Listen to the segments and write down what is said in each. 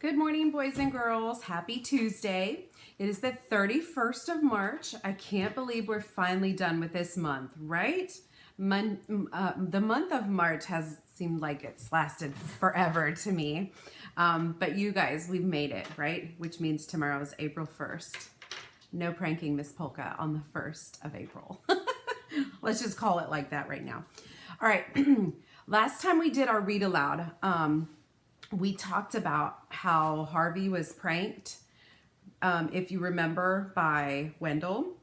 Good morning, boys and girls. Happy Tuesday. It is the 31st of March. I can't believe we're finally done with this month, right? The month of March has seemed like it's lasted forever to me. But you guys, we've made it, right? Which means tomorrow is April 1st. No pranking Miss Polka on the 1st of April. Let's just call it like that right now. All right. Last time we did our read aloud, we talked about how Harvey was pranked, if you remember, by Wendell.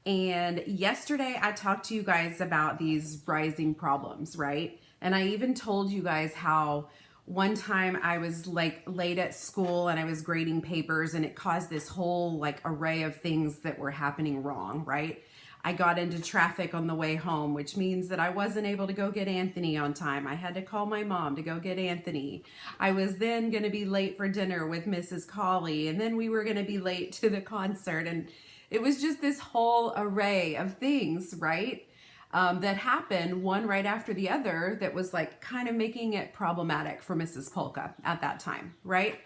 And yesterday I talked to you guys about these rising problems, right? And I even told you guys how one time I was like late at school and I was grading papers and it caused this whole like array of things that were happening wrong, right? I got into traffic on the way home, which means that I wasn't able to go get Anthony on time. I had to call my mom to go get Anthony. I was then going to be late for dinner with Mrs. Colley, and then we were going to be late to the concert. And it was just this whole array of things, right? That happened one right after the other that was like kind of making it problematic for Mrs. Polka at that time, right?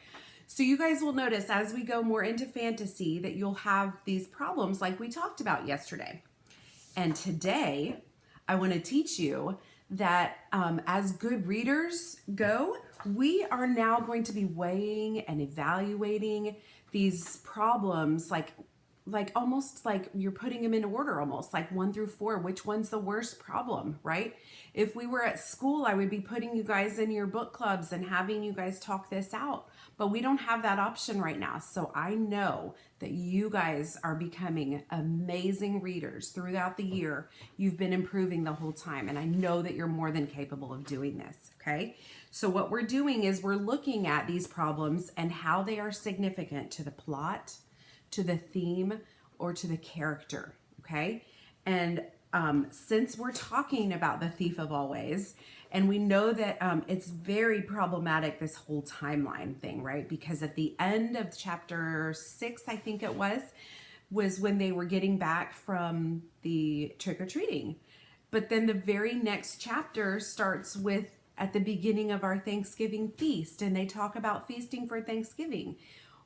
So you guys will notice as we go more into fantasy that you'll have these problems like we talked about yesterday. And today I want to teach you that as good readers go, we are now going to be weighing and evaluating these problems like almost like you're putting them in order, almost like 1 through 4. Which one's the worst problem, right? If we were at school, I would be putting you guys in your book clubs and having you guys talk this out. But we don't have that option right now. So I know that you guys are becoming amazing readers throughout the year. You've been improving the whole time. And I know that you're more than capable of doing this, okay? So what we're doing is we're looking at these problems and how they are significant to the plot, to the theme, or to the character, okay? And since we're talking about the thief of always, and we know that it's very problematic, this whole timeline thing, right? Because at the end of chapter 6, I think it was when they were getting back from the trick-or-treating. But then the very next chapter starts with at the beginning of our Thanksgiving feast, and they talk about feasting for Thanksgiving.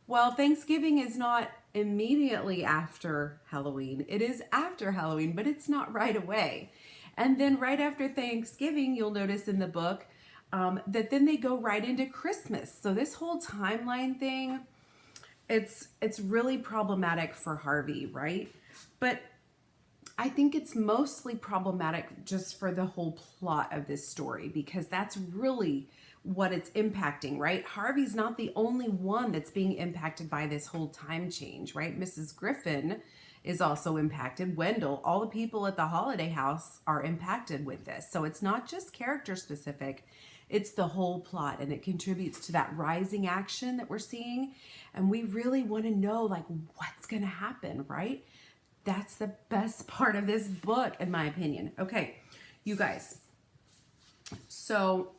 Well, Thanksgiving is not immediately after Halloween. It is after Halloween, but it's not right away. And then right after Thanksgiving, you'll notice in the book that then they go right into Christmas. So this whole timeline thing, it's really problematic for Harvey, right? But I think it's mostly problematic just for the whole plot of this story, because that's really what it's impacting, right? Harvey's not the only one that's being impacted by this whole time change, right? Mrs. Griffin is also impacted. Wendell, all the people at the holiday house are impacted with this. So it's not just character specific, it's the whole plot, and it contributes to that rising action that we're seeing. And we really want to know like what's going to happen, right? That's the best part of this book, in my opinion. Okay, you guys. So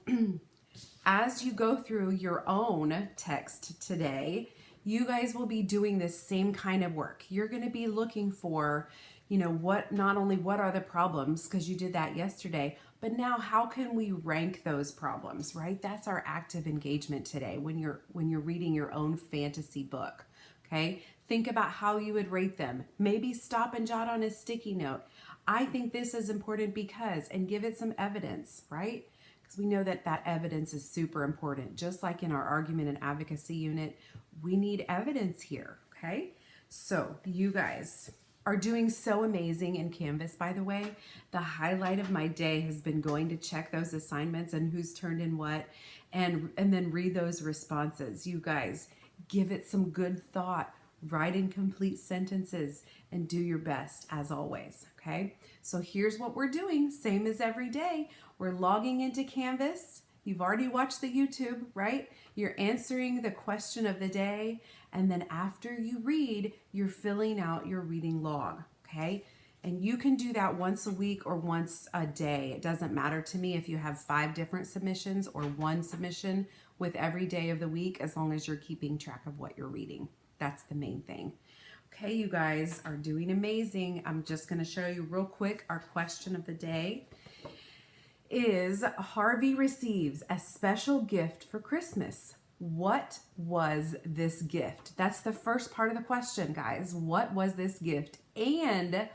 as you go through your own text today, you guys will be doing this same kind of work. You're going to be looking for, not only what are the problems, because you did that yesterday, but now how can we rank those problems, right? That's our active engagement today when you're reading your own fantasy book. Okay, think about how you would rate them. Maybe stop and jot on a sticky note. I think this is important because, and give it some evidence, right? Because we know that evidence is super important. Just like in our argument and advocacy unit, we need evidence here, okay? So you guys are doing so amazing in Canvas, by the way. The highlight of my day has been going to check those assignments and who's turned in what, and then read those responses. You guys, give it some good thought, write in complete sentences, and do your best as always, okay? So here's what we're doing, same as every day. We're logging into Canvas. You've already watched the YouTube, right? You're answering the question of the day, and then after you read, you're filling out your reading log, okay? And you can do that once a week or once a day. It doesn't matter to me if you have 5 different submissions or 1 submission with every day of the week, as long as you're keeping track of what you're reading. That's the main thing. Okay, you guys are doing amazing. I'm just going to show you real quick our question of the day. Is Harvey receives a special gift for Christmas. What was this gift? That's the first part of the question, guys. What was this gift? And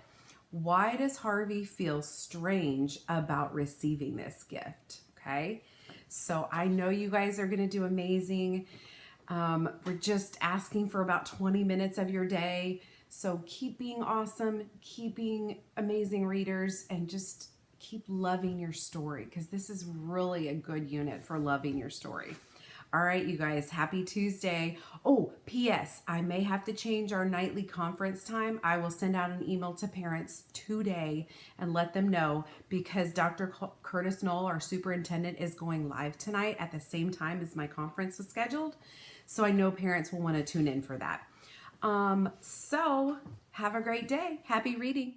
why does Harvey feel strange about receiving this gift? Okay, so I know you guys are going to do amazing. We're just asking for about 20 minutes of your day. So keep being awesome, keep being amazing readers, and just keep loving your story, because this is really a good unit for loving your story. All right, you guys, happy Tuesday. Oh, P.S. I may have to change our nightly conference time. I will send out an email to parents today and let them know, because Dr. Curtis Knoll, our superintendent, is going live tonight at the same time as my conference was scheduled. So I know parents will want to tune in for that. So have a great day. Happy reading.